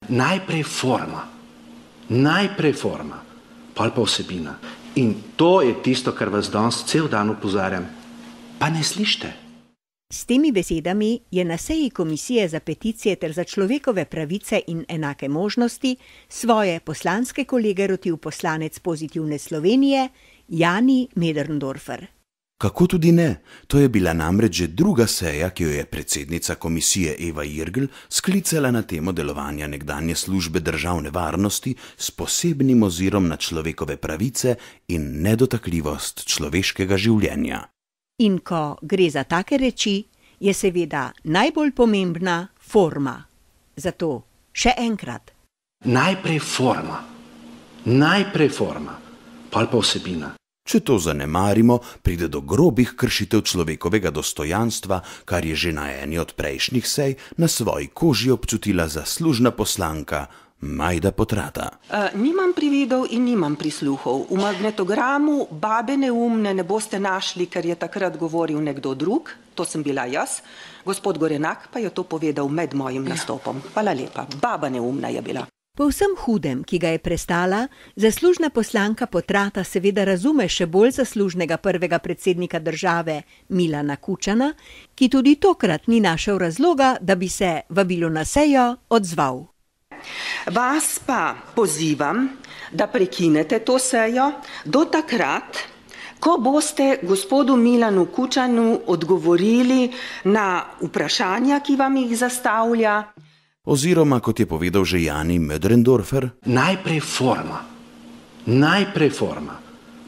Najprej forma, pol pa vsebina. In to je tisto, kar vas danes cel dan opozarjam. Pa ne slište. S temi besedami je na seji Komisije za peticije ter za človekove pravice in enake možnosti svoje poslanske kolege rotil poslanec Pozitivne Slovenije Jani Möderndorfer. Kako tudi ne? To je bila namreč že druga seja, ki jo je predsednica komisije Eva Irgl sklicala na temo delovanja nekdanje službe državne varnosti s posebnim ozirom na človekove pravice in nedotakljivost človeškega življenja. In ko gre za take reči, je seveda najbolj pomembna forma. Zato še enkrat. Najprej forma, pol pa vsebina. Če to zanemarimo, pride do grobih kršitev človekovega dostojanstva, kar je že na eni od prejšnjih sej na svoji koži občutila zaslužna poslanka Majda Potrata. Nimam prividov in nimam prisluhov. V magnetogramu babe neumne ne boste našli, ker je takrat govoril nekdo drug, to sem bila jaz, gospod Gorenak pa je to povedal med mojim nastopom. Hvala lepa, baba neumna je bila. Po vsem hudem, ki ga je prestala, zaslužna poslanka Potrata seveda razume še bolj zaslužnega prvega predsednika države Milana Kučana, ki tudi tokrat ni našel razloga, da bi se vabilu na sejo odzval. Vas pa pozivam, da prekinete to sejo do takrat, ko boste gospodu Milanu Kučanu odgovorili na vprašanja, ki vam jih zastavlja. Oziroma, kot je povedal že Jani Möderndorfer, najprej forma,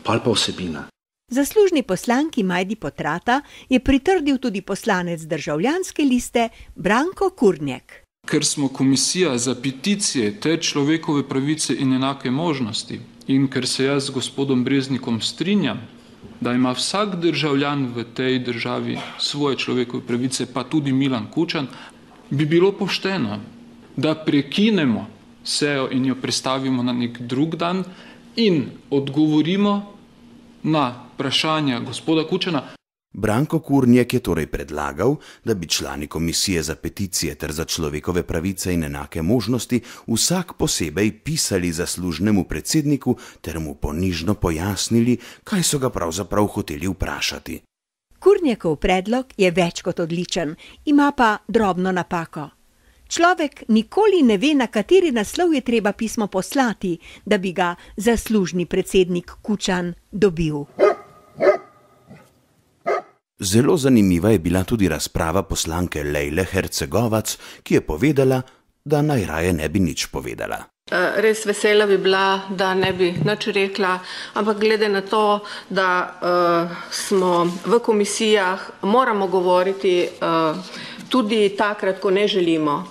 pol pa vsebina. Zaslužni poslanki Majdi Potrata je pritrdil tudi poslanec Državljanske liste Branko Kurnjek. Ker smo komisija za peticije ter človekove pravice in enake možnosti in ker se jaz z gospodom Breznikom strinjam, da ima vsak državljan v tej državi svoje človekove pravice, pa tudi Milan Kučan, bi bilo pošteno, da prekinemo sejo in jo prestavimo na nek drug dan in odgovorimo na vprašanja gospoda Kučana. Branko Kurnjek je torej predlagal, da bi člani komisije za peticije ter za človekove pravice in enake možnosti vsak posebej pisali zaslužnemu predsedniku ter mu ponižno pojasnili, kaj so ga pravzaprav hoteli vprašati. Kurnjekov predlog je več kot odličen, ima pa drobno napako. Človek nikoli ne ve, na kateri naslov je treba pismo poslati, da bi ga zaslužni predsednik Kučan dobil. Zelo zanimiva je bila tudi razprava poslanke Lejle Hercegovac, ki je povedala, da najraje ne bi nič povedala. Res vesela bi bila, da ne bi nič rekla, ampak glede na to, da smo v komisijah, moramo govoriti tudi takrat, ko ne želimo.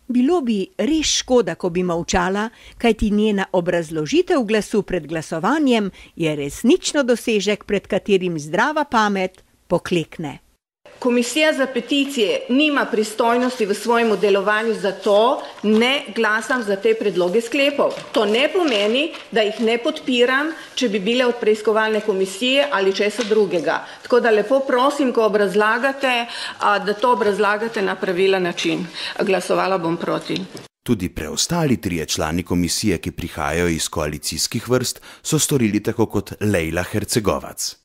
Bilo bi res škoda, ko bi molčala, kajti njena obrazložitev glasu pred glasovanjem je resnično dosežek, pred katerim zdrava pamet poklekne. Komisija za peticije nima pristojnosti v svojem delovanju, zato ne glasam za te predloge sklepov. To ne pomeni, da jih ne podpiram, če bi bile od preiskovalne komisije ali česa drugega. Tako da lepo prosim, ko obrazlagate, da to obrazlagate na pravilen način. Glasovala bom proti. Tudi preostali trije člani komisije, ki prihajajo iz koalicijskih vrst, so storili tako kot Lejla Hercegovac.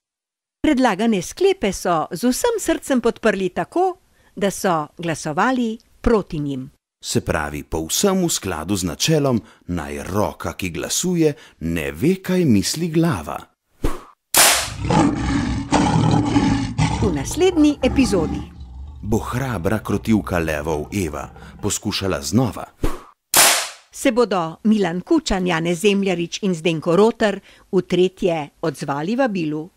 Predlagane sklepe so z vsem srcem podprli tako, da so glasovali proti njim. Se pravi, povsem v skladu z načelom, naj roka, ki glasuje, ne ve, kaj misli glava. V naslednji epizodi bo hrabra krotivka levov Eva poskušala znova. Se bodo Milan Kučan, Janez Zemljarič in Zdenko Rotar v tretje odzvali vabilu.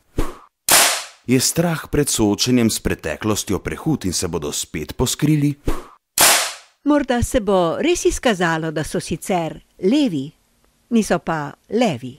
Je strah pred soočenjem s preteklostjo prehud in se bodo spet poskrili? Morda se bo res izkazalo, da so sicer levi, niso pa levi.